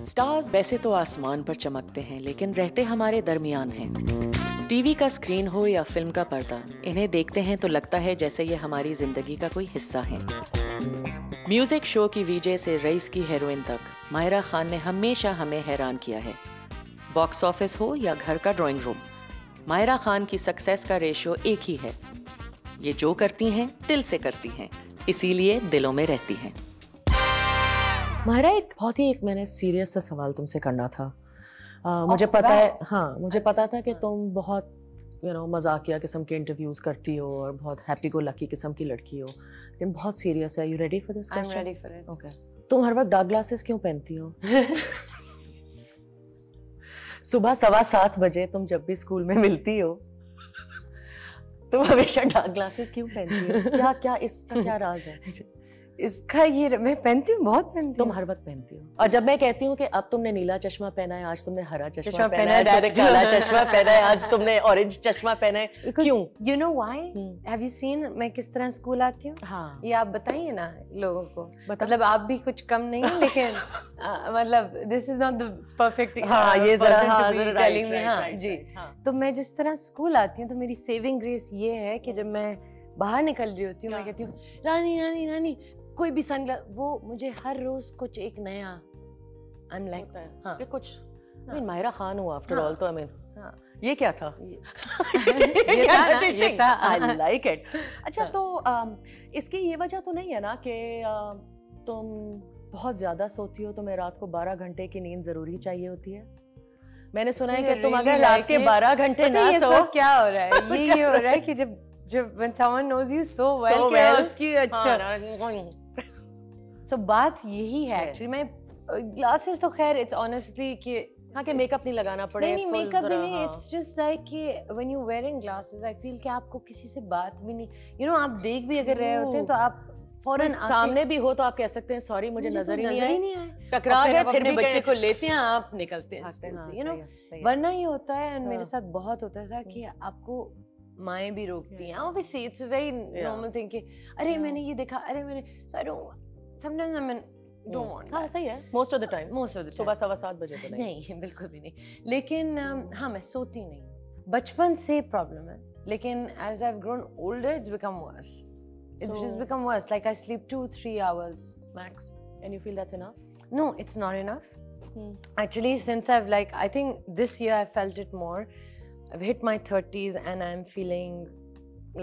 Stars वैसे तो आसमान पर चमकते हैं, लेकिन रहते हमारे दरमियान हैं। टीवी का स्क्रीन हो या फिल्म का पर्दा, इन्हें देखते हैं तो लगता है जैसे ये हमारी जिंदगी का कोई हिस्सा है। म्यूजिक शो की वीजे से रईस की हीरोइन तक, माहिरा खान ने हमेशा हमें हैरान किया है। बॉक्स ऑफिस हो या घर का ड्राइंग रूम, माहिरा खान की सक्सेस का रेशियो एक ही है। ये जो करती हैं दिल से करती हैं, इसीलिए दिलों में रहती हैं। माहिरा, एक मैंने सीरियस सा सवाल तुमसे करना था। मुझे पता है, हाँ मुझे पता था कि तुम बहुत मजाकिया किस्म के इंटरव्यूज करती हो और बहुत हैप्पी गो लकी किस्म की लड़की हो, लेकिन बहुत सीरियस है। You ready for this question? I am ready for it. Okay. तुम हर वक्त डार्क ग्लासेस क्यों पहनती हो? सुबह 7:15 बजे तुम जब भी स्कूल में मिलती हो, तुम हमेशा डार्क ग्लासेस क्यों पहनती हो? क्या इसका क्या राज है? इसका ये मैं पहनती हूँ, बहुत पहनती हूँ। तुम हर वक्त पहनती हो, और जब मैं कहती हूँ कि अब तुमने नीला चश्मा पहना है, आज तुमने हरा चश्मा पहना है, डायरेक्ट काला चश्मा पहना है, आज तुमने ऑरेंज चश्मा पहना है, क्यों? You know why? Have you seen मैं किस तरह स्कूल आती हूँ? हाँ, ये आप बताइए ना लोगों को। मतलब आप भी कुछ कम नहीं है, लेकिन मतलब this is not the perfect हाँ, ये जरा telling me, हाँ जी। तो मैं जिस तरह स्कूल आती हूँ, तो मेरी सेविंग ग्रेस ये है कि जब मैं बाहर निकल रही होती हूँ, मैं कहती हूँ रानी रानी रानी कोई भी सनग्लास, वो मुझे हर रोज कुछ एक नया अनलाइक हाँ कुछ माहिरा खान हो आफ्टर ऑल, तो हाँ ये क्या था? ये था आई लाइक इट। अच्छा, तो इसकी ये वजह तो नहीं है ना कि तुम बहुत ज्यादा सोती हो, तुम्हें रात को 12 घंटे की नींद जरूरी चाहिए होती है? मैंने सुना है कि तुम अगर रात के 12 घंटे ना सो, क्या हो रहा है ये हो रहा है कि जब when someone knows you so well उसकी अच्छा So बात यही है एक्चुअली। मैं ग्लासेस तो खैर इट्स ऑनेस्टली कि हाँ कि मेकअप नहीं लगाना पड़े, नहीं मेकअप भी नहीं, इट्स जस्ट लाइक कि when you wearing glasses I feel कि आपको किसी से बात भी नहीं, आप देख भी अगर रहे होते हैं तो आप फौरन सामने भी हो तो आप कह सकते हैं सॉरी मुझे नजर ही नहीं आए, टकरा गए, फिर भी बच्चे को लेते हैं, आप निकलते हैं स्कूल से, वरना ये होता है। मेरे साथ बहुत होता था कि आपको माएँ भी रोकती हैं, obviously it's a very normal thing कि अरे मैंने ये देखा, अरे मैंने, so I don't sometimes I mean don't want। हाँ सही है, most of the time सुबह 7:15 बजे तो नहीं बिल्कुल भी नहीं, लेकिन हाँ मैं सोती नहीं, बचपन से प्रॉब्लम है, लेकिन as I've grown older it's become worse, it's just become worse, like I sleep 2-3 hours max. And you feel that's enough? No, it's not enough. Actually since I've I think this year I felt it more. I've hit my 30s and I'm feeling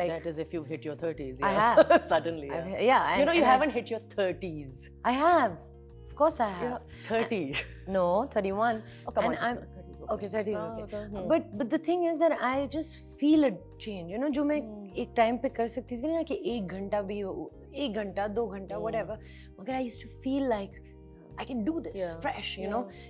like that is if you've hit your 30s. Yeah. I have suddenly. Yeah. You haven't hit your 30s. I have. Of course I have. 30. No, 31. Oh, come on, I'm 30s. Okay, 30s okay. But the thing is that I just feel a change. जो मैं एक time पे कर सकती थी ना कि 1 घंटा भी हो, 1 घंटा 2 घंटा whatever, मगर I used to feel like I can do this fresh,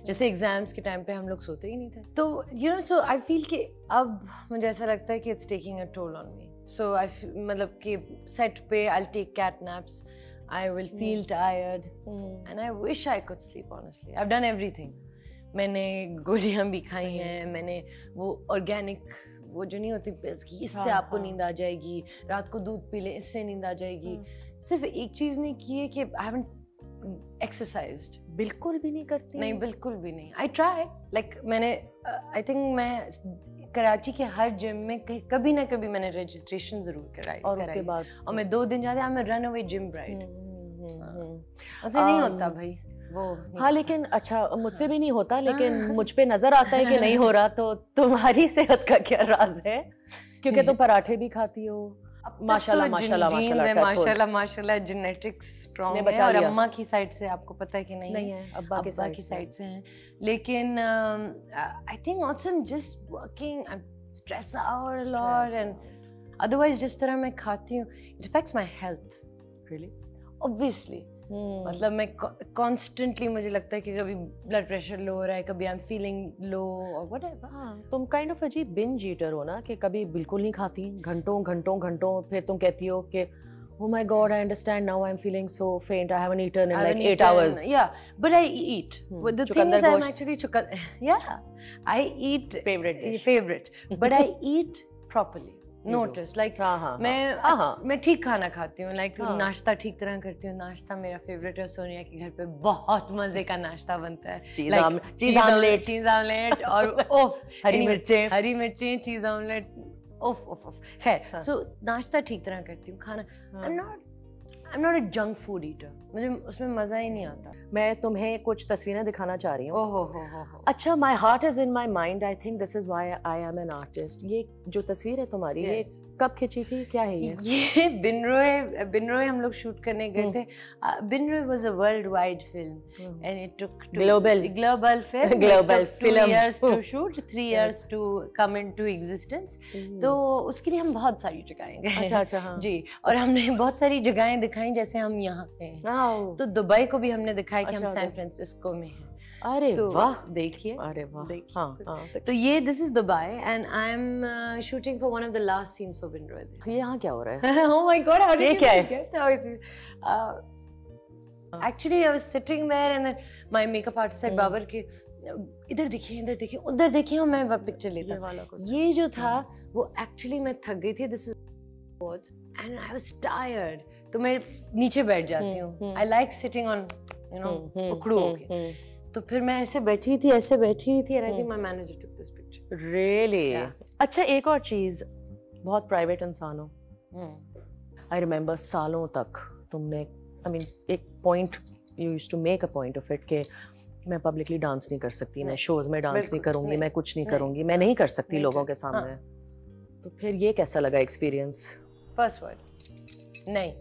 जैसे एग्जाम्स के टाइम पे हम लोग सोते ही नहीं थे, तो so I feel कि अब मुझे ऐसा लगता है कि it's taking a toll on me. So I मतलब कि set पे I'll take cat naps, I will feel tired and I wish I could sleep honestly. I've done everything. मैंने गोलियां भी खाई हैं, मैंने वो ऑर्गेनिक वो जो नहीं होती पिल्स की, इससे आपको नींद आ जाएगी, रात को दूध पी ले इससे नींद आ जाएगी, सिर्फ एक चीज नहीं की है कि I haven't exercised. बिल्कुल भी नहीं करती? नहीं बिल्कुल भी नहीं। I try, like मैंने I think मैं कराची के हर जिम में कभी ना कभी मैंने रजिस्ट्रेशन जरूर कराई, और उसके बाद और मैं 2 दिन जाते हैं, मैं रन अवे जिम ब्राइड। ऐसे नहीं होता भाई वो। हाँ लेकिन अच्छा मुझसे भी नहीं होता, लेकिन मुझ पे नजर आता है कि नहीं हो रहा, तो तुम्हारी सेहत का क्या राज है? क्योंकि तुम पराठे भी खाती हो, माशाल्लाह माशाल्लाह माशाल्लाह माशाल्लाह जेनेटिक्स स्ट्रांग है, और अम्मा की साइड से आपको पता है कि नहीं है, अब्बा की साइड से हैं, लेकिन I think also I am just working, I am stress out a lot, and otherwise जिस तरह मैं खाती हूँ it affects my health. Really? Obviously मतलब मैं कॉन्स्टेंटली, मुझे लगता है कि कभी ब्लड प्रेशर लो हो रहा है, कभी आई एम फीलिंग लो और व्हाटएवर। हाँ, तुम काइंड ऑफ अजीब बिंज ईटर हो ना, कि कभी बिल्कुल नहीं खाती घंटों घंटों घंटों, फिर तुम कहती हो कि oh my god, I understand now, I'm feeling so faint, I haven't eaten in like 8 hours. Yeah, but I eat. But the thing is, I'm actually yeah, I eat favorite, but I eat properly. Notice, like मैं ठीक खाना खाती हूँ, like नाश्ता ठीक तरह करती हूँ। नाश्ता मेरा फेवरेट है, सोनिया के घर पे बहुत मजे का नाश्ता बनता है, चीज आमलेट और हरी मिर्चें, चीज आमलेट, खैर। सो नाश्ता ठीक तरह करती हूँ, खाना I'm not a junk food eater. मुझे उसमें मजा ही नहीं आता। मैं तुम्हें कुछ तस्वीरें दिखाना चाह रही हूँ। ओहो। अच्छा, my heart is in my mind. I think this is why I am an artist. ये जो तस्वीर है तुम्हारी, ये कब खींची थी, क्या है ये? ये बिनरोय हम लोग शूट करने गए थे। बिनरोय was a worldwide film, and it took global film. 2 years to shoot, 3 years to come into existence. तो उसके लिए हम बहुत सारी जगहें गए। अच्छा। जी, और हमने बहुत सारी जगहें दिखाई, जैसे हम यहाँ पे हैं। तो दुबई को भी हमने दिखाया कि हम सैन फ्रांसिस्को में हैं। अरे वाह, देखिए। हाँ। तो ये this is Dubai and I am shooting for one of the last scenes for बिनरोय। ये यहाँ क्या हो रहा है? Oh my God, how did ये यू क्या है? Actually I was sitting there and my makeup artist said, Babar के इधर देखिए, उधर देखिए, और मैं पिक्चर लेता। ये जो था वो एक्चुअली मैं थक गई थी, this is and I was tired, तो मैं नीचे बैठ जाती हूँ। I like sitting on, you know, पकड़ू होके। तो फिर मैं ऐसे बैठी थी and I think my manager took this picture. Really? अच्छा, एक और चीज, बहुत प्राइवेट इंसान हो। आई रिमेम्बर सालों तक तुमने, आई मीन एक point, you used to make a point of it, कि मैं पब्लिकली डांस नहीं कर सकती, मैं शोज में डांस नहीं करूंगी, मैं कुछ नहीं करूंगी, मैं नहीं कर सकती लोगों के सामने। तो फिर ये कैसा लगा एक्सपीरियंस? फर्स्ट वर्ड नहीं,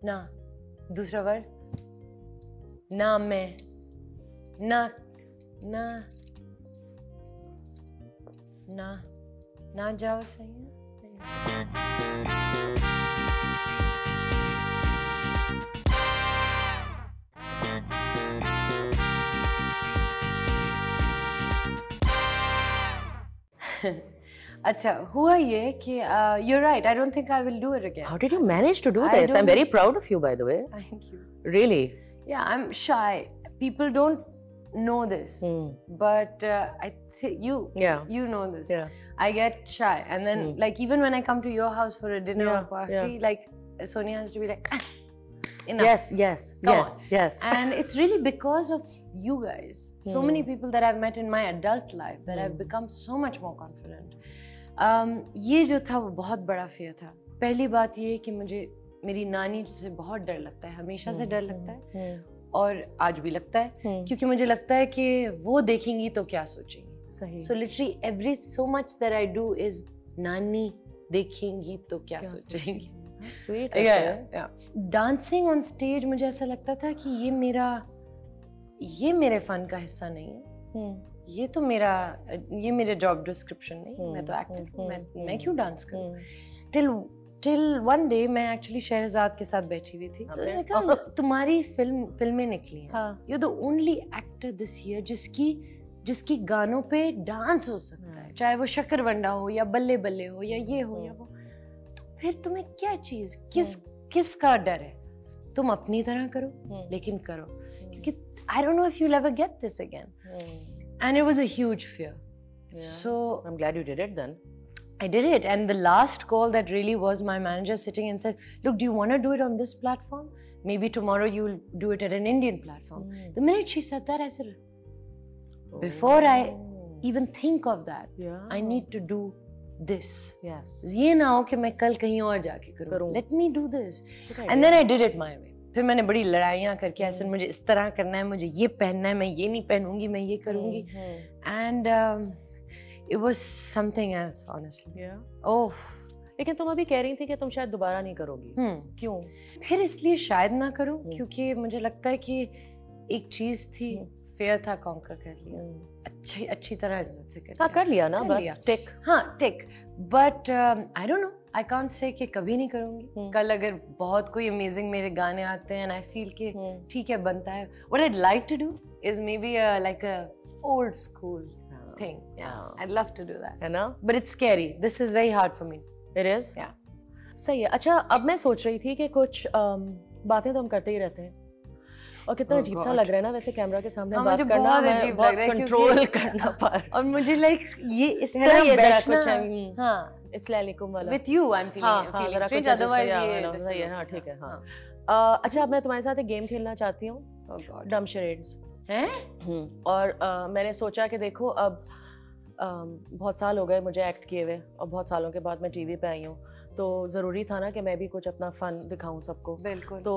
ना, दूसरा वर्ड ना, मैं ना जाओ, सही है। अच्छा, हुआ ये कि you're right, I don't think I will do it again. How did you manage to do this? I'm very proud of you, by the way. Thank you. Really? Yeah, I'm shy. People don't know this, but I think you know this. Yeah. I get shy, and then like even when I come to your house for a dinner or party, like Sonia has to be like, enough. Yes. And it's really because of you guys. So many people that I've met in my adult life that I've become so much more confident. ये जो था वो बहुत बड़ा fear था। पहली बात ये कि मुझे मेरी नानी से बहुत डर लगता है, हमेशा से डर लगता है, और आज भी लगता है, क्योंकि मुझे लगता है कि वो देखेंगी तो क्या सोचेंगी। सही। So literally so much that I do is नानी देखेंगी तो क्या सोचेंगी। Sweet. डांसिंग ऑन स्टेज, मुझे ऐसा लगता था कि ये मेरे फन का हिस्सा नहीं है, ये तो मेरा जॉब डिस्क्रिप्शन नहीं, मैं तो एक्टर हूँ, मैं क्यों डांस करूँ। टिल वन डे मैं एक्चुअली शहरजाद के साथ बैठी हुई थी, तो कहा तुम्हारी फिल्में निकली हैं, you the only actor this year जिसकी गानों पे डांस हो सकता है, चाहे वो शक्करवंडा हो या बल्ले बल्ले हो या ये हो या वो। तो फिर तुम्हें क्या चीज, किसका डर है? तुम अपनी तरह करो, लेकिन करो, क्योंकि I don't know if you'll ever get this again. And it was a huge fear. So I'm glad you did it then. I did it, and the last call that really was my manager sitting and said, look, do you want to do it on this platform? Maybe tomorrow you'll do it at an Indian platform. The minute she said that, I said, before I even think of that, I need to do this. Yes. ये ना हो कि मैं कल कहीं और जाके करूँ. Let me do this. And then I did it my way. फिर मैंने बड़ी लड़ाइयाँ करके ऐसे, मुझे इस तरह करना है, मुझे ये पहनना है, मैं ये नहीं पहनूंगी, मैं ये करूँगी. And it was something else, honestly. Yeah. Oh. लेकिन तुम अभी कह रही थी कि तुम शायद दोबारा नहीं करोगी. क्यों? फिर इसलिए शायद ना करूँ, क्योंकि मुझे लगता है कि एक चीज थी, फेयर था, कॉन्कर कर लिया, अच्छी तरह इज्जत से कर लिया. कर लिया ना, बस टिक. हाँ, टिक. But I don't know. I can't say कि कभी नहीं करूंगी। कल अगर बहुत कोई अमेजिंग मेरे गाने आते हैं, आई फील कि ठीक है बनता है, what I like to do is maybe like a old school thing. Yeah, I'd love to do that. है ना? But it's scary. This is very hard for me. It is? Yeah. सही है। अच्छा, अब मैं सोच रही थी कि कुछ बातें तो हम करते ही रहते हैं और कितना अजीब सा लग रहा है ना वैसे कैमरा के सामने बात करना, बहुत अजीब लग रहा है कंट्रोल करना पर, और मुझे लाइक ये इस तरह बैठना कुछ है। हाँ, अस्सलामुअलैकुम वाला with you I'm feeling strange, otherwise ये हाँ ठीक है। हाँ अच्छा, अब मैं तुम्हारे साथ एक गेम खेलना चाहती हूँ, डम शरेड्स हैं। और मैंने सोचा कि देखो अब बहुत साल हो गए मुझे एक्ट किए हुए और बहुत सालों के बाद मैं टीवी पे आई हूँ, तो ज़रूरी था ना कि मैं भी कुछ अपना फन दिखाऊं सबको। बिल्कुल। तो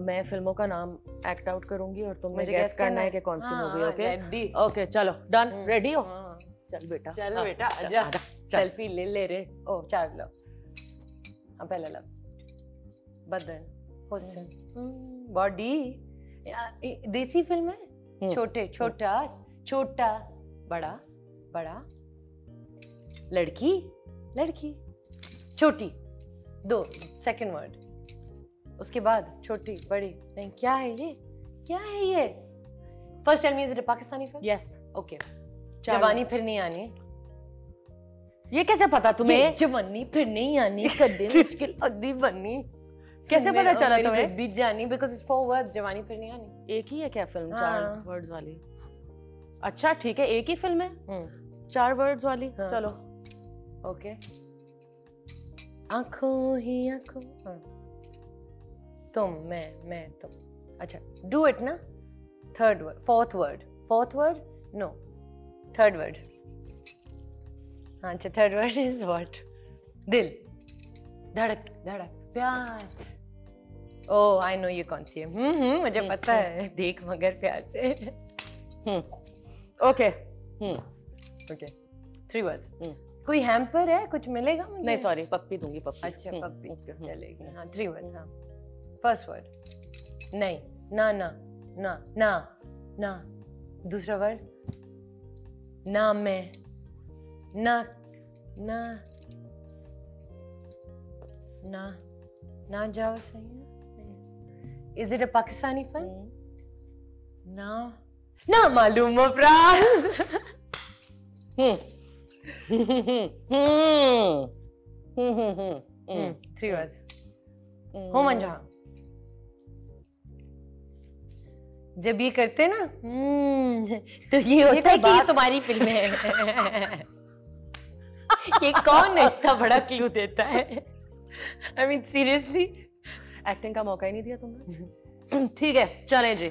मैं फिल्मों का नाम एक्ट आउट करूंगी और तुमने गेस करना है कि कौन सी मूवी। ओके ओके, चलो डन, रेडी हो? चल बेटा, चल बेटा, आजा, सेल्फी ले ले रे। ओ 4 लफ्ज। हाँ, पहला लफ्ज बदन, हुस्न, बॉडी। देसी फिल्म है, छोटे छोटा छोटा, बड़ा बड़ा, लड़की लड़की, छोटी, 2 सेकंड वर्ड, उसके बाद छोटी बड़ी। नहीं, क्या है ये, क्या है ये? First tell me, is it a Pakistani film? Yes. Okay. Jawani Phir नहीं आनी। ये कैसे पता तुम्हें? जवानी फिर नहीं आनी, कदे मुश्किल अद्दी बनी। कैसे पता चला तुम्हें? बीत जानी, बिकॉज़ इट्स 4 वर्ड्स, जवानी फिर नहीं आनी। एक ही है क्या फिल्म 4 वर्ड्स वाली? अच्छा ठीक है, एक ही फिल्म है 4 वर्ड्स वाली। चलो ओके। आंखों ही आंखों, तुम मैं तुम। अच्छा, डू इट ना। Third word, fourth word, no, third word. हाँ, अच्छा, थर्ड वर्ड इज व्हाट? दिल, धड़क धड़क, प्यार। ओह, आई नो ये कौन सी है। मुझे पता है, देख मगर प्यार से। Okay okay, 3 words. कोई हैम्पर है, कुछ मिलेगा मुझे? नहीं सॉरी, पप्पी दूंगी, पप्पी। अच्छा, पप्पी चलेगी। हाँ, 3 वर्ड्स। हाँ, फर्स्ट वर्ड नहीं, ना ना ना ना ना। दूसरा वर्ड ना, मैं ना ना ना ना जाओ। सही है। Is it a Pakistani film? ना ना मालूम अफराज। 3 वर्ड्स। हो मंजहा। जब ये करते ना तो ये होता है कि ये तुम्हारी फिल्म है। ये कौन इतना बड़ा क्लू देता है? आई मीन सीरियसली, एक्टिंग का मौका ही नहीं दिया तुमने। ठीक है, चलें जी।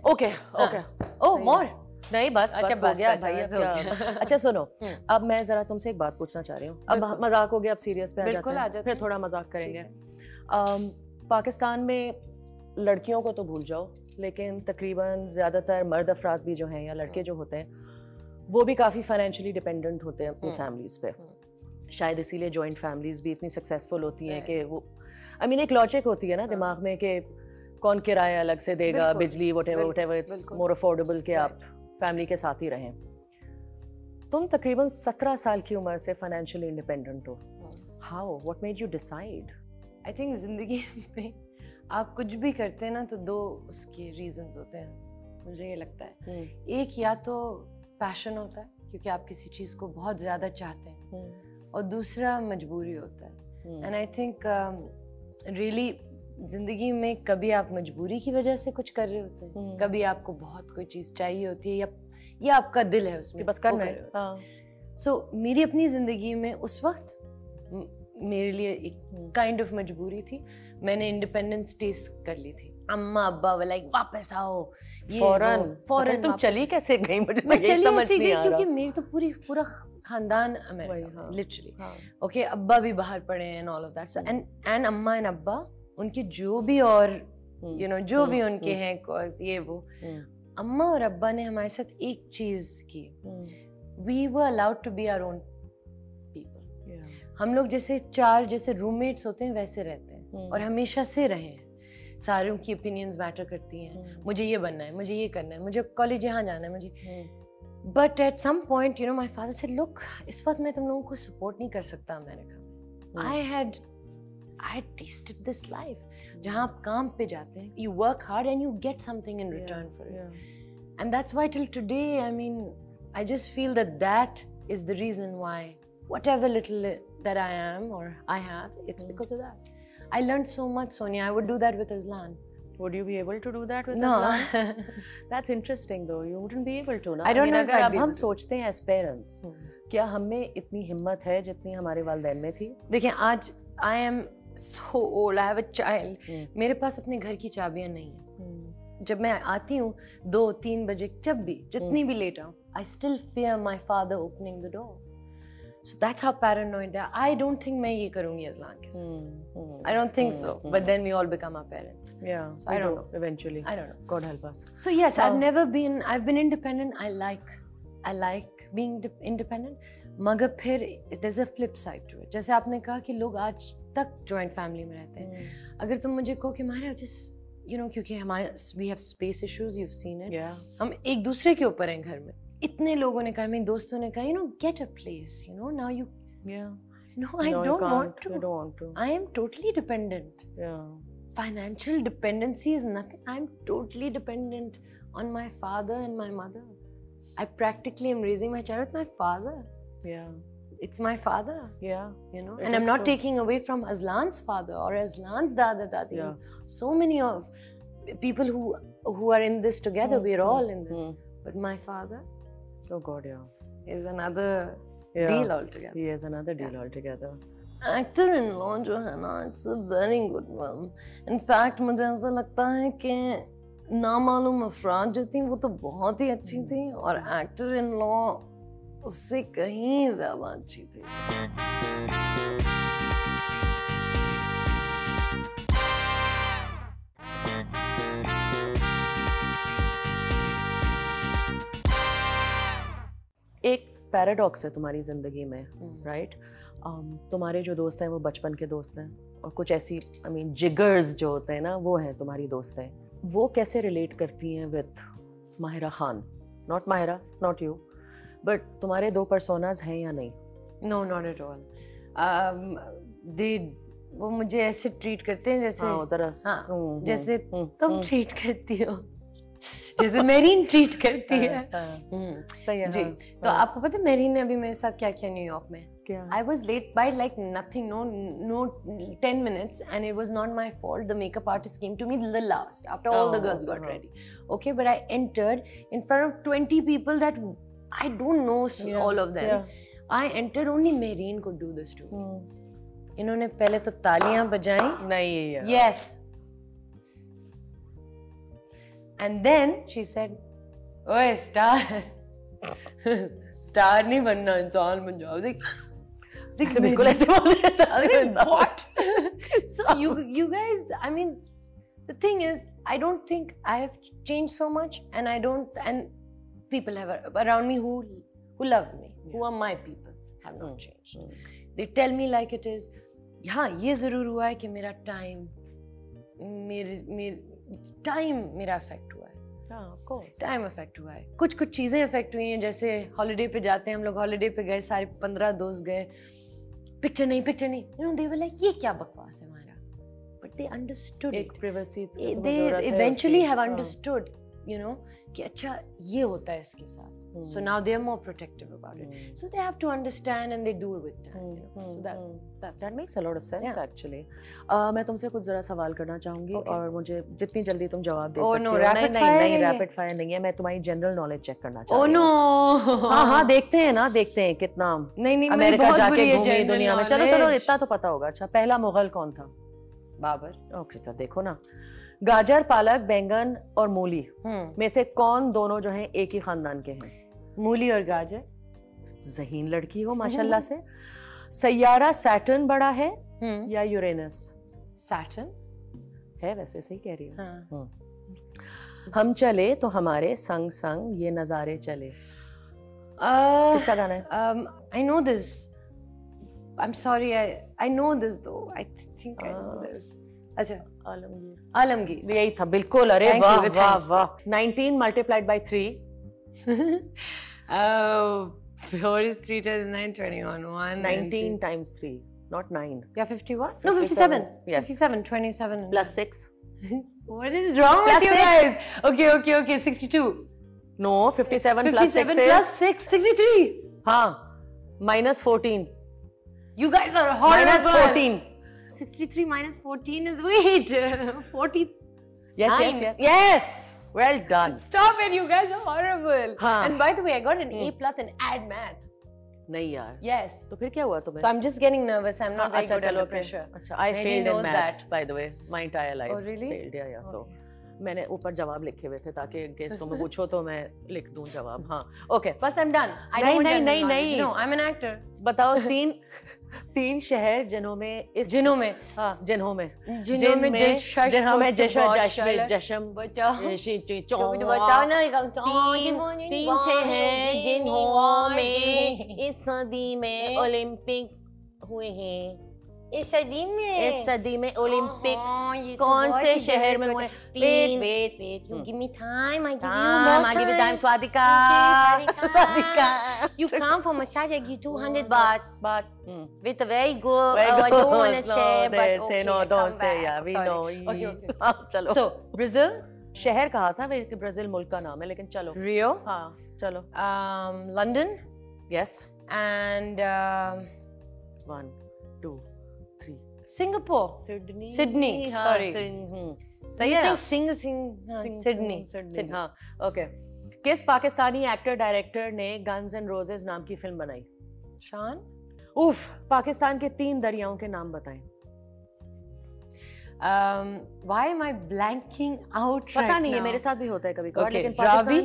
Okay okay. ओह, मोर नहीं, बस अच्छा, बस हो गया अच्छा, भाई। बस हो गया। अच्छा सुनो, अब मैं जरा तुमसे एक बात पूछना चाह रही हूँ। अब मजाक हो गया, अब सीरियस पे आ बिल्कुल जाते हैं, फिर थोड़ा मजाक करेंगे। पाकिस्तान में लड़कियों को तो भूल जाओ, लेकिन तकरीबन ज़्यादातर मर्द अफराद भी जो हैं या लड़के जो होते हैं, वो भी काफ़ी फाइनेंशियली डिपेंडेंट होते हैं अपनी फैमिलीज़ पे। शायद इसीलिए जॉइंट फैमिलीज़ भी इतनी सक्सेसफुल होती हैं कि वो, आई मीन एक लॉजिक होती है ना दिमाग में कि कौन किराया अलग से देगा, बिजली, व्हाटएवर, इट्स मोर अफोर्डेबल कि आप फैमिली के साथ ही रहें। तुम तकरीबन 17 साल की उम्र से फाइनेंशियली इंडिपेंडेंट हो। How, what made you decide? I think जिंदगी में आप कुछ भी करते हैं ना तो 2 उसके रीजंस होते हैं, मुझे ये लगता है। एक या तो पैशन होता है क्योंकि आप किसी चीज़ को बहुत ज़्यादा चाहते हैं, और दूसरा मजबूरी होता है। एंड आई थिंक रियली जिंदगी में कभी आप मजबूरी की वजह से कुछ कर रहे होते हैं, कभी आपको बहुत कोई चीज़ चाहिए होती है, या आपका दिल है उसमें बस करना है। सो मेरी अपनी ज़िंदगी में उस वक्त मेरे लिए एक काइंड ऑफ मजबूरी थी। मैंने इंडिपेंडेंस टेस्ट कर ली थी। अम्मा अब्बा वो लाइक वापस आओ, ये फौरन तुम चली कैसे गई? मुझे तो ये समझ नहीं आ रहा, क्योंकि मेरी तो पूरा खानदान अमेरिका में, लिटरली। ओके, अब्बा भी बाहर पढ़े हैं and all of that. So and अम्मा एंड अब्बा, उनके जो भी और यू नो जो भी उनके हैं कॉज ये वो, अम्मा और अब्बा ने हमारे साथ एक चीज की, we were allowed to be our own people. हम लोग जैसे रूममेट्स होते हैं वैसे रहते हैं, और हमेशा से रहे हैं। सारों की ओपिनियंस मैटर करती हैं। मुझे ये बनना है, मुझे ये करना है, मुझे कॉलेज यहाँ जाना है, मुझे। But at some point you know my father said, look, इस वक्त मैं तुम लोगों को सपोर्ट नहीं कर सकता America. I had tasted this life. जहाँ आप काम पे जाते हैं, you work hard and you get something in return for it. And that's why till today, I mean, I just feel that is the reason why whatever little that I am or I have, it's because of that. I learned so much, Sonia. I would do that with Aslan. Would you be able to do that with No. Aslan? That's interesting though. You wouldn't be able to, na? I don't know if अगर I'd अब be हम able to. सोचते हैं as parents, क्या हमें इतनी हिम्मत है जितनी हमारे वालिदैन में थी? देखिए आज I am so old. I have a child. मेरे पास अपने घर की चाबियां नहीं है. जब मैं आती हूँ 2-3 बजे, जब भी जितनी भी लेट आऊँ, I still fear my father opening the door. So that's how paranoid they are. I don't think मैं ये करूँगी Aslan के साथ. I don't think so. But then we all become our parents. Yeah. So I don't know. Eventually. I don't know. God help us. So yes, I've been independent. I like being independent. मगर फिर there's a flip side to it. जैसे आपने कहा कि लोग आज तक joint family में रहते हैं. अगर तुम मुझे कहो कि हमारा just क्योंकि हमारे we have space issues, you've seen it. Yeah. हम एक दूसरे के ऊपर हैं घर में. इतने लोगों ने कहा, मेरे दोस्तों ने कहा, get a place, now you. Yeah. No, I don't want to. You don't want to. I am totally dependent. Yeah. Financial dependency is nothing. I'm totally dependent on my father and my mother. I practically am raising my child with my father. Yeah. It's my father. Yeah. And I'm not taking away from Aslan's father or Aslan's dada dadi. Yeah. So many of people who are in this together, we're all in this. But my father, oh God, yeah, is another deal altogether. He is another deal altogether. Actor-in-law जो है ना, it's a very good one. In fact, मुझे ऐसा लगता है कि नामालूम अफराद जो थी वो तो बहुत ही अच्छी थी और actor-in-law उससे कहीं ज़्यादा अच्छी थी. एक पैराडॉक्स है तुम्हारी जिंदगी में, राइट? तुम्हारे जो दोस्त हैं वो बचपन के दोस्त हैं और कुछ ऐसी जिगर्स जो होते हैं ना, वो हैं तुम्हारी दोस्त हैं. वो कैसे रिलेट करती हैं with Mahira Khan? Not Mahira, not you, but तुम्हारे दो पर्सोनाज हैं या नहीं? No, not at all. वो मुझे ऐसे ट्रीट करते हैं जैसे जैसे तुम ट्रीट करती हो, जैसे मेरीन ट्रीट करती है. सही है. जी. तो आपको पता है मेरीन ने अभी मेरे साथ क्या किया न्यूयॉर्क में? I was late by like nothing, no 10 minutes, and it was not my fault. The makeup artist came to me the last after all the girls got ready. Okay, but I entered in front of 20 people that I don't know all of them. I entered, only Mehreen could do this to me. इन्होंने पहले तो तालियां बजाई. नहीं. Yes. And then she said, "ओए star, star नहीं बनना, इंसान बन जाओ." I was like, बिल्कुल ऐसे बोल रहे हैं. What? So you guys, I mean, the thing is, I don't think I have changed so much, and people have around me who love me, who are my people, have not changed. They tell me like it is. हाँ, ये जरूर हुआ है कि मेरा time मेरा affect हुआ है. टाइम अफेक्ट हुआ है. कुछ चीजें अफेक्ट हुई हैं, जैसे हॉलिडे पे जाते हैं हम लोग, हॉलिडे पे गए, सारे 15 दोस्त गए, पिक्चर नहीं, they were like, ये क्या बकवास है हमारा. But they understood it. privacy they eventually have understood, कि अच्छा ये होता है इसके साथ. So now they are more protective about it. So they have to understand and they do it with time. So that makes a lot of sense actually. मैं तुमसे कुछ जरा सवाल करना चाहूंगी और मुझे जितनी जल्दी तुम जवाब दे सकते हो. नहीं, रैपिड फायर नहीं है. मैं तुम्हारी जनरल नॉलेज चेक करना चाहती हूँ. Oh no. हाँ, देखते हैं कितना नहीं अमेरिका जाके घूमी दुनिया में. चलो इतना तो पता होगा. अच्छा, पहला मुगल कौन था? बाबर. ओके, तो देखो ना, गाजर, पालक, बैंगन और मूली में से कौन दोनों जो हैं एक ही खानदान के हैं? मूली और गाजर. ज़हीन लड़की हो माशाल्लाह से. सैयारा सैटर्न बड़ा है या यूरेनस? सैटर्न है, वैसे सही कह रही हो. हम चले तो हमारे संग संग ये नजारे चले. किसका गाना है? I know this. I'm sorry, I know this though. I think I know this. अच्छा, आलमगीर. यही था बिल्कुल. अरे वाह. 19 multiplied by 3. 4 is 3 times 9, 21. 19 times 3. not 9. Yeah, 51. No, 57. Yes. 57, 27. Plus 6. What is wrong with you guys? Okay, 62. No, 57 plus 6 is... plus 6, 63. हाँ, minus 14. You guys are horrible. Minus 14. 63 minus 14 is, wait, 40. Yes. Well done. Stop it, you guys are horrible. हाँ. And by the way, I got an A plus in Add Math. नहीं यार. Yes. तो फिर क्या हुआ तुम्हें? So I'm just getting nervous. I'm not very good under pressure. अच्छा, I failed in maths by the way. My entire life. Oh really? Failed, yeah. So मैंने ऊपर जवाब लिखे हुए थे ताकि गेस तुम्हें पूछो तो मैं लिख दूं जवाब. हाँ. Okay. बस I'm done. I don't want नहीं. No, I'm an actor. बताओ तीन शहर जिन्हों में जिन्हों में जशम बताओ ना तीन शहर जिन्हों में इस सदी में ओलंपिक हुए हैं. इस सदी में ओलंपिक्स कौन से शहर में हुए? Wait. You give me time. I give you time. Swadika. You come for massage. I give 200 baht. With a very good. I don't want to say, but okay. No, don't say. Yeah, we know. Okay. चलो. So Brazil. शहर कहा था वैसे Brazil मुल्क का नाम है लेकिन चलो. Rio. हाँ चलो. London. Yes. And 1, 2, 3. Singapore. Sydney. Sorry. सही है. Sydney. हाँ. Okay. किस पाकिस्तानी एक्टर डायरेक्टर ने गन्स एंड रोजेस नाम की फिल्म बनाई? शान. उफ. पाकिस्तान के 3 दरियाओं के नाम बताएं. Why am I blanking out? पता नहीं है, मेरे साथ भी होता है कभी-कभार. Okay. लेकिन Ravi.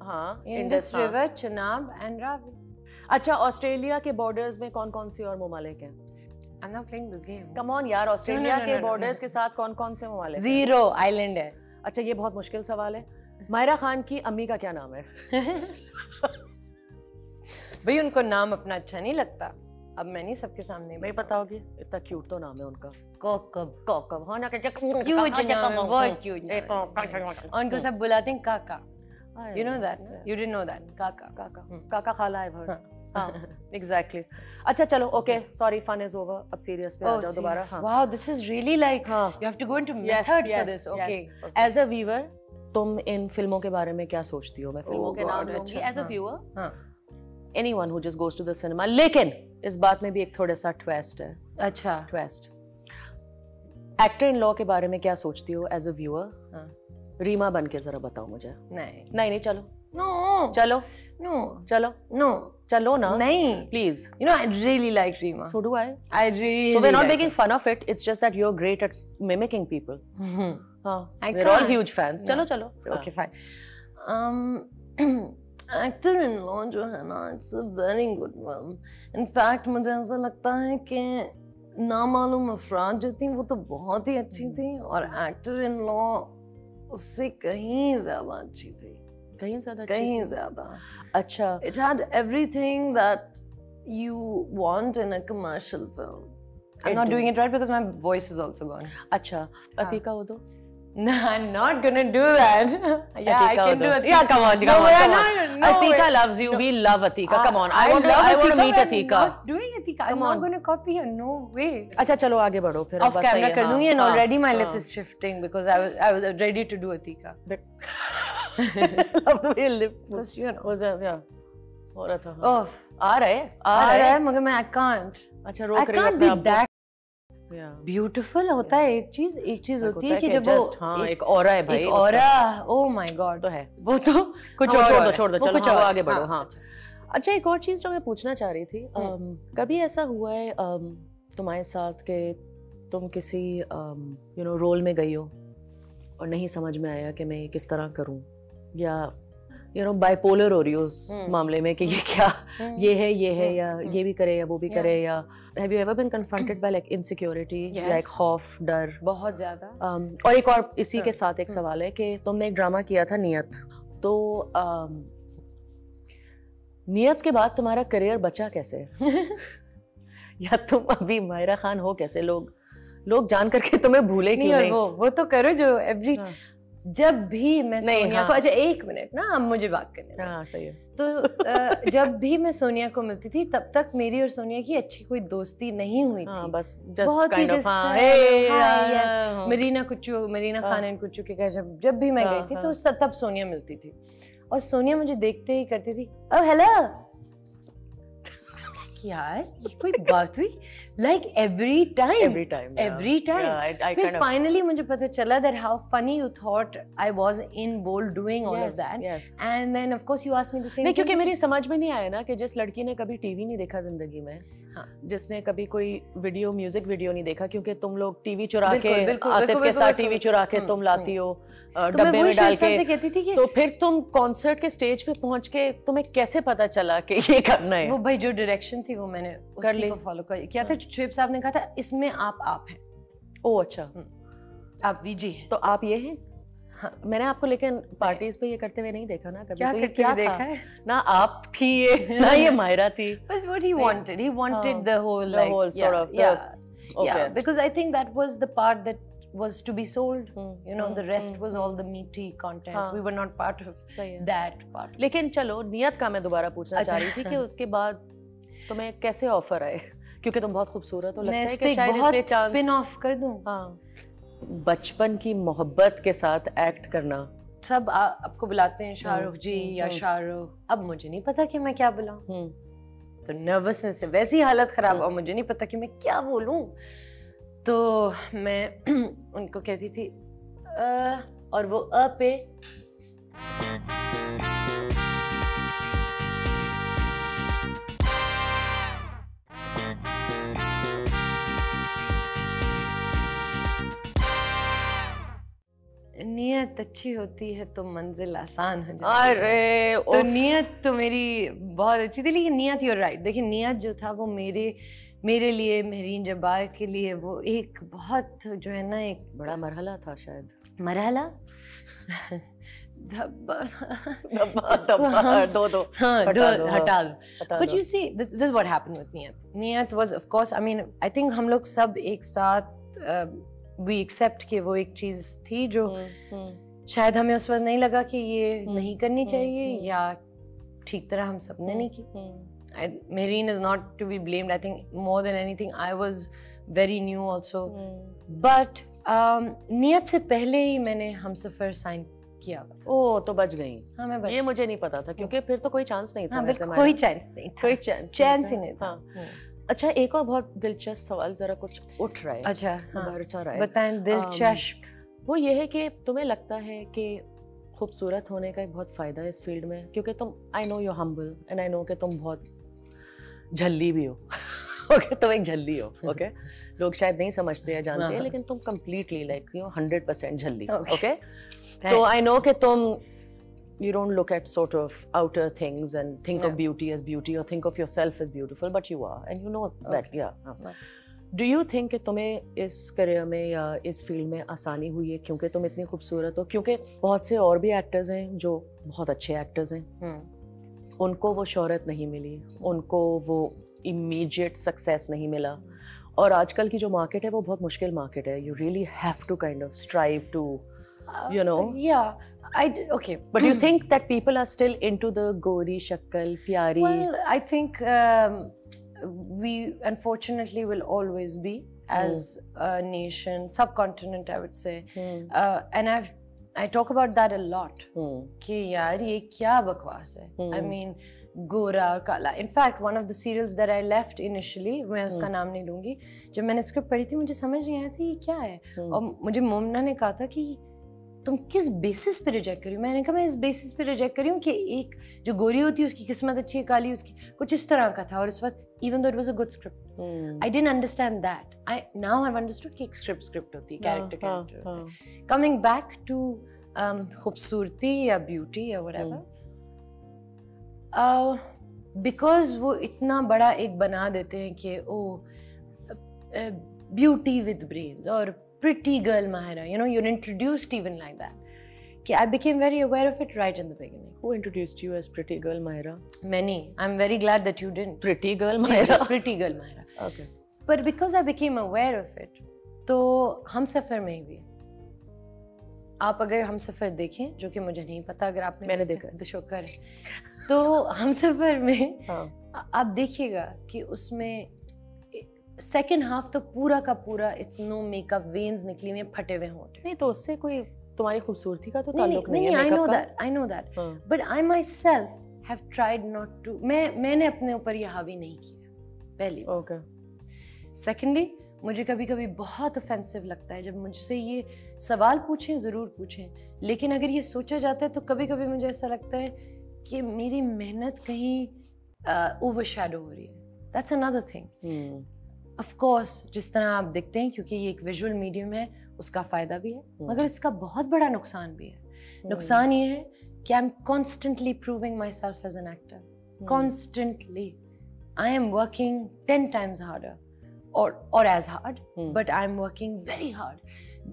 हाँ. Indus River, Chenab and Ravi. अच्छा, ऑस्ट्रेलिया के बॉर्डर्स में कौन-कौन सी और ममालिक हैं? I'm not playing this game. Come on यार, ऑस्ट्रेलिया के बॉर्डर्स के साथ कौन-कौन से ममालिक? 0 आइलैंड है. अच्छा, ये बहुत मुश्किल सवाल है. मायरा खान की अम्मी का क्या नाम है? भाई उनको नाम अपना अच्छा नहीं लगता. अब मैं नहीं सबके सामने नहीं पता होगी. इतना क्यूट तो नाम है उनका. कोकब. हाँ ना क्यूट. उनको सब बुलाते हैं काका. You know that? Yes. You didn't know that? काका खाला है भर. Exactly. अच्छा चलो, okay. Sorry, fun is over. अब serious पे आ जाओ दोबारा. Wow, this is really like you have to go into method for this. Okay. As a viewer, तुम इन फिल्मों के बारे में क्या सोचती हो? मैं फिल्मों के नाम लूंगी. As a viewer, anyone who just goes to the cinema. लेकिन इस बात में भी एक थोड़ा सा twist है. अच्छा. Twist. Actor in law के बारे में क्या सोचती हो? As a viewer. रीमा बन के जरा बताओ मुझे. नहीं चलो. No. चलो ना. नहीं. Please. You know, I really like Reema. So do I. I really. So we're not like making fun of it. It's just that you're great at mimicking people. We're all huge fans. चलो. Okay, fine. Actor in law जो है ना, it's a very good one. In fact, मुझे ऐसा लगता है कि नामालूम अफराद जो थी वो तो बहुत ही अच्छी थी और एक्टर इन लॉ उससे कहीं ज्यादा अच्छी थी. कहीं ज्यादा. अच्छा. It had everything that you want in a commercial film. I'm not doing it right because my voice is also gone. अच्छा. अतीका वो दो. No, I'm not gonna do that. Yeah, I can do it. Yeah, come on. No, Atika loves you. We love Atika. Come on. I want to meet Atika. I'm not doing Atika. I'm not gonna copy her. No way. अच्छा चलो आगे बढ़ो फिर. Off camera कर दूँगी and already my lip is shifting because I was ready to do Atika. Love the way lip. Because you know. Was yeah. हो रहा था. Off. आ रहा है मगर मैं I can't. अच्छा रोक रही हूँ अपने आप को. ब्यूटीफुल होता है एक चीज होती है कि जब वो एक ऑरा है भाई. एक ऑरा. Oh my God. तो है वो तो कुछ और छोड़ दो चलो कुछ आगे बढ़ो. हाँ. अच्छा एक और चीज जो मैं पूछना चाह रही थी, कभी ऐसा हुआ है तुम्हारे साथ कि तुम किसी रोल में गई हो और नहीं समझ में आया कि मैं किस तरह करूं, या बाइपोलर हो रही हो उस मामले में कि ये क्या ये है या ये भी करे या वो भी करे, या have you ever been confronted by like insecurity, like खौफ, डर? बहुत ज्यादा. और एक और इसी के साथ एक सवाल है कि तुमने एक ड्रामा किया था नियत, तो नियत के बाद तुम्हारा करियर बचा कैसे? या तुम अभी मायरा खान हो कैसे? लोग जान करके तुम्हें भूले क्यों नहीं? वो तो करो जो एवरी जब भी मैं सोनिया को, अच्छा एक मिनट ना, अब मुझे बात करने दो। हाँ सही है। तो जब भी मैं सोनिया को मिलती थी तब तक मेरी और सोनिया की अच्छी कोई दोस्ती नहीं हुई थी। बस जस्ट बहुत ही kind of Marina Khan and कुच्चू के जब भी मैं गई थी तो तब सोनिया मिलती थी और सोनिया मुझे देखते ही करती थी ओह हेलो। यार ये कोई बात हुई? लाइक एवरी टाइम फिर फाइनली मुझे पता चला that how funny you thought I was in bold doing all of that, and then of course you asked me the same नहीं, क्योंकि मेरी समझ में नहीं आया ना कि जिस लड़की ने कभी टीवी नहीं देखा जिंदगी में, जिसने कभी कोई वीडियो म्यूजिक वीडियो नहीं देखा, क्योंकि तुम लोग टीवी चुरा के आतिफ के साथ टीवी चुरा के तुम लाती हो डब्बे में डाल के, तो फिर तुम कॉन्सर्ट के स्टेज पे पहुंच के तुम्हें कैसे पता चला कि ये करना है? वो भाई जो डायरेक्शन थी वो मैंने उसी को फॉलो किया था। शुएब साहब ने कहा था इसमें आप हैं। ओह अच्छा, आप वीजी हैं। तो आप ये हैं? हाँ, मैंने आपको लेकिन पार्टीज पे ये करते हुए नहीं देखा ना कभी। क्या तो ये क्या देखा है ना? आप थी ये ना, ये मायरा थी। बस what he wanted the whole sort of yeah, because I think that was the part that was to be sold, you know, the rest was all the meaty content. We were not part of that part. लेकिन चलो नियत का मैं दोबारा पूछना चाह रही थी कि उसके बाद तुम्हें कैसे ऑफर आए, क्योंकि तुम बहुत खूबसूरत हो, लगता है कि शायद इसलिए चांस स्पिन ऑफ कर दूं। बचपन की मोहब्बत के साथ एक्ट करना, सब आपको बुलाते हैं शाहरुख जी या शाहरुख, अब मुझे नहीं पता कि मैं क्या बुलाऊं, तो नर्वसनेस से वैसी हालत खराब, और मुझे नहीं पता कि मैं क्या बोलूं, तो मैं उनको कहती थी और वो पे नियत अच्छी होती है तो मंजिल आसान हो जाती है। अरे तो नियत तो मेरी बहुत अच्छी थी, लेकिन नियत यूर राइट। देखिए नियत जो था वो मेरे लिए, महरीन जब्बार के लिए वो एक बहुत जो है ना एक बड़ा मरहला था शायद। मरहला दो हटा दो। But you see, this is what happened with Niyat. Niyat was of course, I mean, I think हम लोग सब एक साथ we accept कि वो एक चीज थी जो शायद हमें उस वक्त नहीं लगा कि ये नहीं करनी चाहिए या ठीक तरह हम सब ने नहीं की। Mehreen is not to be blamed. I think more than anything I was very new also. But नियत से पहले ही मैंने हमसफर साइन किया। ओह तो बच गई। हाँ मैं बच। ये मुझे नहीं पता था क्योंकि फिर तो कोई चांस नहीं था। हाँ बिल्कुल कोई चांस नहीं था। कोई चांस ही नहीं था। अच्छा एक और बहुत दिलचस्प सवाल जरा कुछ उठ रहा है। अच्छा हाँ बताएं दिलचस्प। वो ये है कि तुम्हें लगता है कि खूबसूरत होने का एक बहुत फ़ायदा है इस फील्ड में, क्योंकि तुम I know you humble and I know कि तुम बहुत झल्ली भी हो। ओके तुम एक झल्ली हो। ओके लोग शायद नहीं समझते या जानते हैं, लेकिन तुम completely like you know 100% झल्ली। Okay तो आई नो कि तुम you don't look at sort of outer things and think of beauty as beauty or think of yourself as beautiful, but you are and you know that do you think कि तुम्हें इस career में या इस field में आसानी हुई है क्योंकि तुम इतनी खूबसूरत हो? क्योंकि बहुत से और भी एक्टर्स हैं जो बहुत अच्छे एक्टर्स हैं, उनको वो शोहरत नहीं मिली, उनको वो इमीडिएट सक्सेस नहीं मिला, और आजकल की जो मार्केट है वो बहुत मुश्किल मार्केट है। You really have to kind of strive to you know okay but you think that people are still into the gori shakkal pyari? Well I think we unfortunately will always be as a nation, subcontinent I would say, and I talk about that a lot कि यार ये क्या बकवास है। I mean गोरा और काला। In fact one of the serials that I left initially, मैं उसका नाम नहीं लूँगी, जब मैंने स्क्रिप्ट पढ़ी थी मुझे समझ नहीं आया था ये क्या है, और मुझे मोमना ने कहा था कि तुम किस बेसिस पे रिजेक्ट करी हो? मैंने कहा मैं इस बेसिस पे रिजेक्ट करी हूँ कि एक जो गोरी होती है उसकी किस्मत अच्छी है, काली उसकी, कुछ इस तरह का था। और इस वक्त even though it was a good script I didn't understand that, I now have understood कि एक स्क्रिप्ट होती है, कैरेक्टर होता है। कमिंग बैक टू खूबसूरती या ब्यूटी या व्हाटएवर, बिकॉज वो इतना बड़ा एक बना देते हैं कि ओ ब्यूटी विद ब्रेन्स और pretty girl Mahira, you know, you're introduced even like that. Okay, I became very aware of it right in the beginning. Who introduced you as pretty girl Mahira? Many. I'm very glad that you didn't. Pretty girl Mahira? Pretty girl Mahira. Okay. But because I became aware of it, तो हमसफर में भी आप अगर हम सफ़र देखें, जो कि मुझे नहीं पता, अगर आपने मैंने देखा तो शुक्र है, तो हम सफ़र में हाँ। आप देखिएगा कि उसमें सेकंड हाफ तो पूरा का पूरा इट्स नो मेकअप, वेन्स निकली हुई, फटे हुए होंठ। नहीं तो उससे कोई तुम्हारी खूबसूरती का तो ताल्लुक नहीं है। I know that but I myself have tried not to, मैंने अपने ऊपर ये हावी नहीं किया पहली। ओके। सेकेंडली, मुझे कभी कभी बहुत ऑफेंसिव लगता है जब मुझसे ये सवाल पूछें, ज़रूर पूछें, लेकिन अगर ये सोचा जाता है तो कभी कभी मुझे ऐसा लगता है कि मेरी मेहनत कहीं ओवरशैडो हो रही है। That's another thing. Of course जिस तरह आप दिखते हैं, क्योंकि ये एक विजुअल मीडियम है, उसका फ़ायदा भी है, मगर इसका बहुत बड़ा नुकसान भी है। नुकसान ये है कि I am constantly proving myself as an actor, constantly. I am working 10 times harder or as hard, but I'm working very hard.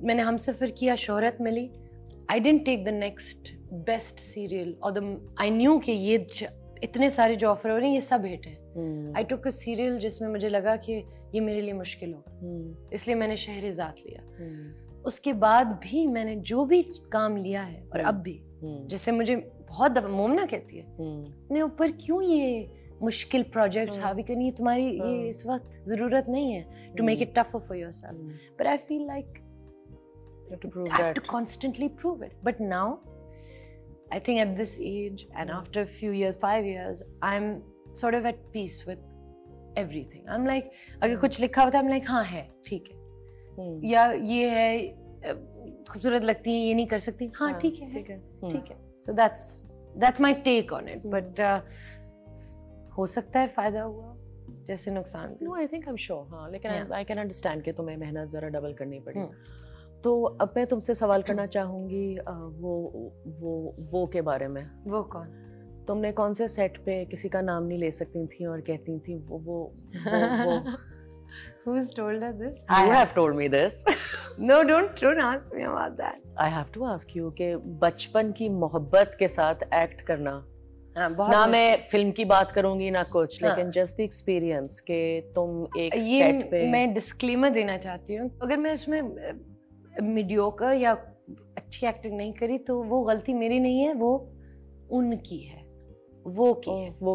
मैंने हमसफर किया, शोहरत मिली, I didn't take the next best serial or I knew कि ये इतने सारे जो offer हो रहे हैं ये सब हिट हैं। I took a serial जिसमें मुझे लगा कि ये मेरे लिए मुश्किल होगा, इसलिए मैंने शहरेज़ाद लिया। उसके बाद भी मैंने जो भी काम लिया है, और अब भी, जैसे मुझे बहुत दफ़ा मोमना कहती है, अपने ऊपर क्यों ये मुश्किल प्रोजेक्ट हावी करनी है, तुम्हारी ये इस वक्त ज़रूरत नहीं है to make it tougher for yourself. But I feel like I have to constantly prove it. But now, I think at this age and after a few years, 5 years, I'm sort of at peace with everything. I'm like, अगर कुछ लिखा होता है, I'm like, हाँ है, ठीक है, या ये है, खूबसूरत लगती है, ये नहीं कर सकती, हाँ ठीक है, ठीक है। So that's my take on it. But हो सकता है फायदा हुआ जैसे नुकसान भी। No, I think I'm sure. हाँ, लेकिन I can understand कि तुम्हें मेहनत ज़रा डबल करनी पड़ी। तो अब मैं तुमसे सवाल करना चाहूँगी वो के बारे में। वो कौन? तुमने कौन से सेट पे किसी का नाम नहीं ले सकती थी और कहती थी वो Who's told her this? You have told me this. No, don't ask me about that. I have to ask you कि बचपन की मोहब्बत के साथ एक्ट करना, ना मैं फिल्म की बात करूंगी ना कुछ, लेकिन जस्ट द एक्सपीरियंस कि तुम एक सेट पे। मैं डिस्क्लेमर देना चाहती हूँ, अगर मैं इसमें मीडियोकर या अच्छी एक्टिंग नहीं करी तो वो गलती मेरी नहीं है, वो उनकी है, वो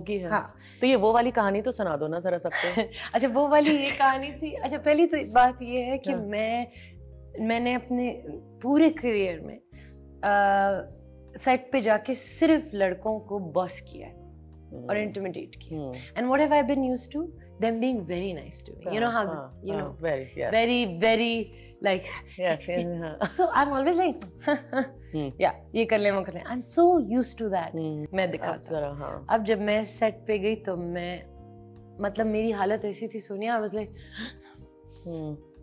की है। हाँ। तो ये वो वाली कहानी तो सुना दो ना जरा सबको। अच्छा, वो वाली ये कहानी थी। अच्छा, पहली तो बात ये है कि मैंने अपने पूरे करियर में सेट पे जाके सिर्फ लड़कों को बॉस किया है और इंटिमिडेट किया। And what have I been used to them being very nice to me, you know how you know, very like yes. So I'm always like yeah, ये कर ले वो कर ले, I'm so used to that. मैं दिखाता हूँ। अब जब मैं सेट पे गई तो मतलब मेरी हालत ऐसी थी सोनिया, I was like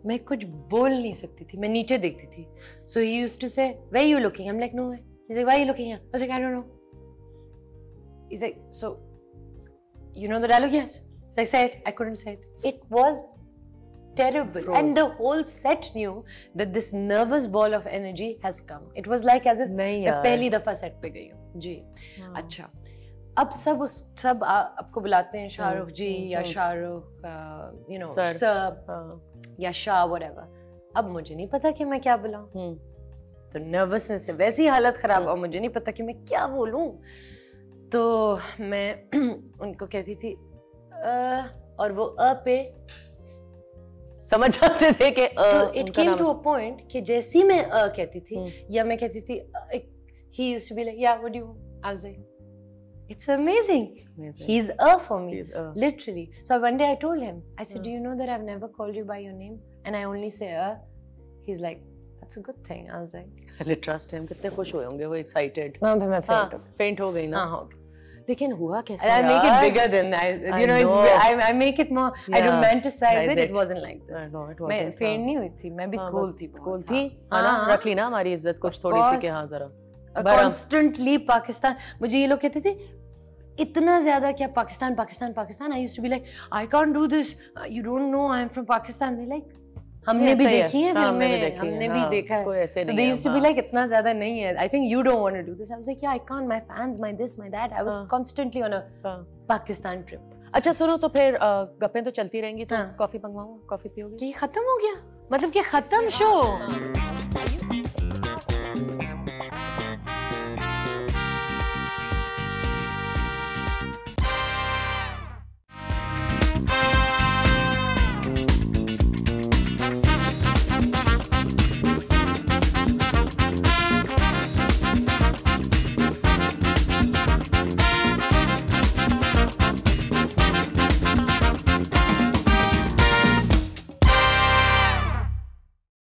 मैं कुछ बोल नहीं सकती थी, मैं नीचे देखती थी। So he used to say, where are you looking? I'm like, no way. He's like, why are you looking here? I was like, I don't know. He's like, so you know the dialogue? Yes. So I said, I couldn't say it. It was terrible. And the whole set knew that this nervous ball of energy has come. It was like as if मैं पहली दफा set पे गई हूँ। जी। अच्छा, अब सब आपको बुलाते हैं शाहरुख जी या शाहरुख, you know, सर या शाह, whatever. अब मुझे नहीं पता कि मैं क्या बुलाऊं, तो नर्वसनेस से वैसी हालत खराब, और मुझे नहीं पता कि मैं क्या बोलूं, तो मैं उनको कहती थी और वो पे समझ जाते थे कि it came to a point कि जैसी मैं कहती थी या मैं कहती थी, he used to be like, yeah, what do you want? I was like, it's amazing. He's for me, literally. So one day I told him, I said, do you know that I've never called you by your name and I only say He's like, that's a good thing. I was like, let's trust him. कितने खुश हुए होंगे वो, excited। हाँ, मैं faint हो गई ना। हाँ, लेकिन हुआ कैसे? I make it bigger than that. You know, I make it more. I romanticize it. It wasn't like this. No, it wasn't. मैं फेड नहीं हुई थी, मैं भी cool थी। cool थी, है ना? रख ली ना हमारी इज्जत कुछ थोड़ी सी के, हाँ जरा। Constantly पाकिस्तान, मुझे ये लोग कहते थे इतना ज्यादा क्या Pakistan Pakistan Pakistan. I used to be like, I can't do this. You don't know I am from Pakistan. They're like, हमने भी देखी है फिल्में, हमने भी देखा है। So they used to be like, इतना ज्यादा नहीं है। I think you don't want to do this. I was like, yeah, I can't. My fans, my this, my that. I was constantly on a Pakistan trip. अच्छा सुनो, तो फिर गप्पें तो चलती रहेंगी, तो कॉफी मंगवाओ, कॉफी पियोगे? ये खत्म हो गया? मतलब कि खत्म शो? है।